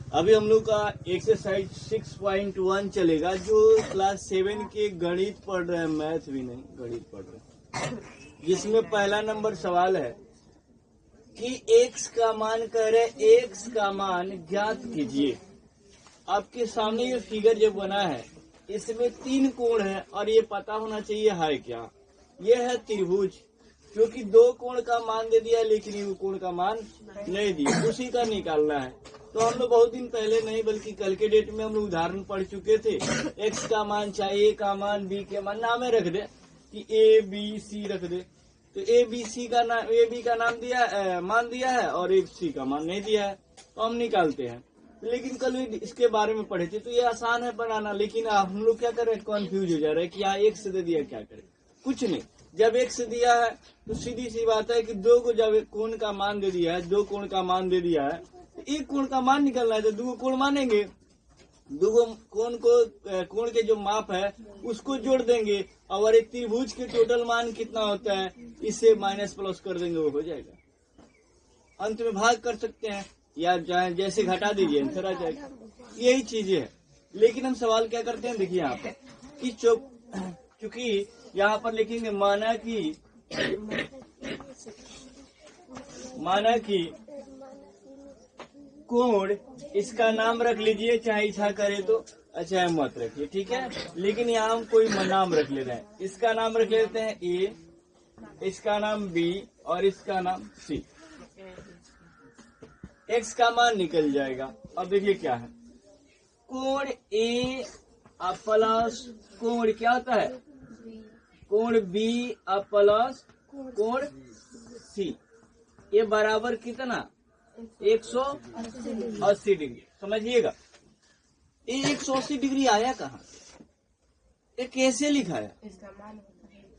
अभी हम लोग का एक्सरसाइज 6.1 चलेगा, जो क्लास 7 के गणित पढ़ रहे हैं, मैथ भी नहीं गणित पढ़ रहे हैं, जिसमें पहला नंबर सवाल है कि x का मान कह रहे, x का मान ज्ञात कीजिए। आपके सामने ये फिगर जो बना है इसमें 3 कोण है और ये पता होना चाहिए है क्या। ये है त्रिभुज, क्योंकि 2 कोण का मान दे दिया लेकिन ये कोण का मान नहीं दिया, उसी का निकालना है। तो हम लोग बहुत दिन पहले नहीं बल्कि कल के डेट में हम लोग उदाहरण पढ़ चुके थे। x का मान चाहे a का मान b के मान नामे रख दे कि a b c रख दे, तो a b c का नाम a b का नाम दिया मान दिया है और a c का मान नहीं दिया है, तो हम निकालते हैं। लेकिन कल भी इसके बारे में पढ़े थे, तो ये आसान है बनाना, लेकिन हम लोग क्या कर रहे हैं, कंफ्यूज हो जा रहे हैं कि यहाँ x दे दिया क्या करें। कुछ नहीं, जब x दिया है तो सीधी सी बात है कि 2 को जब कोण का मान दे दिया है, 2 कोण का मान दे दिया है, तो 1 कोण का मान निकलना है, तो 2 कोण मानेंगे, 2 कोण को कोण के जो माप है उसको जोड़ देंगे और एक त्रिभुज के टोटल मान कितना होता है इससे माइनस प्लस कर देंगे, वो हो जाएगा। अंत में भाग कर सकते हैं या जैसे घटा दीजिए आंसर आ जाएगा। यही चीजें है। लेकिन हम सवाल क्या करते हैं, देखिए यहाँ पर कि चूंकि यहाँ पर लिखेंगे माना कि कोण, इसका नाम रख लीजिए, चाहे इच्छा करे तो, अच्छा मत रखिए, ठीक है। लेकिन यहाँ हम कोई नाम रख ले रहे हैं, इसका नाम रख लेते हैं A, इसका नाम B और इसका नाम C। x का मान निकल जाएगा। अब देखिए क्या है, कोण A प्लस कोण क्या होता है, कोण B प्लस कोण C, ये बराबर कितना 180 डिग्री। समझिएगा, ये 180 डिग्री आया कहाँ, ये कैसे लिखा है,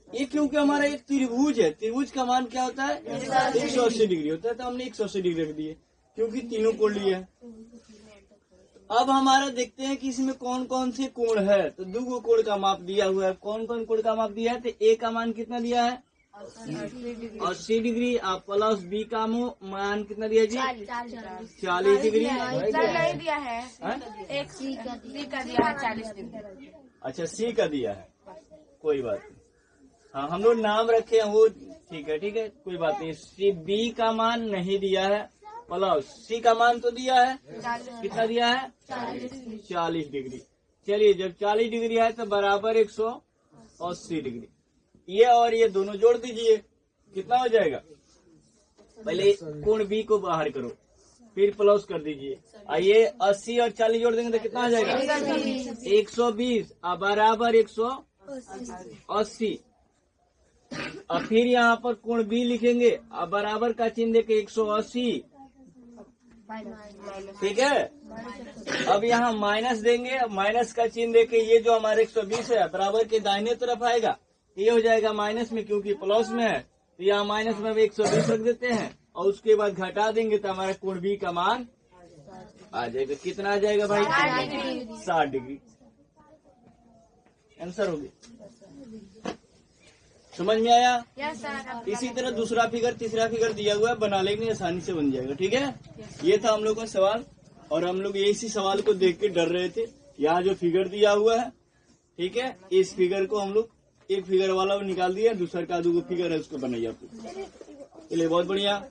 ये क्योंकि हमारा एक त्रिभुज है, त्रिभुज का मान क्या होता है 180 डिग्री होता है, तो हमने 180 डिग्री रख दिए क्योंकि तीनों कोण लिए है। अब हमारा देखते हैं कि इसमें कौन कौन से कोण है, तो 2 कोण का माप दिया हुआ है। कौन कौन कोण का माप दिया है, तो a का मान कितना दिया है 80 डिग्री प्लस b का मान कितना दिया जी 40 डिग्री नहीं दिया है, एक सी का दिया है 40 डिग्री। अच्छा c का दिया है, कोई बात नहीं, हाँ हम लोग नाम रखे हैं वो ठीक है कोई बात नहीं। b का मान नहीं दिया है, प्लस c का मान तो दिया है, कितना दिया है 40 डिग्री। चलिए जब 40 डिग्री है तो बराबर 180 डिग्री, ये और ये दोनों जोड़ दीजिए, कितना हो जाएगा, पहले कोण B को बाहर करो फिर प्लस कर दीजिए, ये 80 और 40 जोड़ देंगे तो कितना हो जाएगा 120 बराबर 180। और फिर यहाँ पर कोण B लिखेंगे, बराबर का चिन्ह देके 180, ठीक है। अब यहाँ माइनस देंगे, माइनस का चिन्ह देके ये जो हमारे 120 है बराबर के दाहिने तरफ आएगा, ये हो जाएगा माइनस में, क्योंकि प्लस में है तो यहाँ माइनस में 120 रख देते हैं और उसके बाद घटा देंगे तो हमारा कोण B का मान आ जाएगा, कितना आ जाएगा भाई 60 डिग्री। आंसर हो गया, समझ में आया। इसी तरह दूसरा फिगर तीसरा फिगर दिया हुआ है, बना लेंगे आसानी से बन जाएगा, ठीक है। ये था हम लोग का सवाल और हम लोग इसी सवाल को देख के डर रहे थे। यहाँ जो फिगर दिया हुआ है, ठीक है, इस फिगर को हम लोग एक फिगर वाला निकाल दिया, दूसरा का 2 फिगर है उसको बनाइए आपको, चलिए बहुत बढ़िया।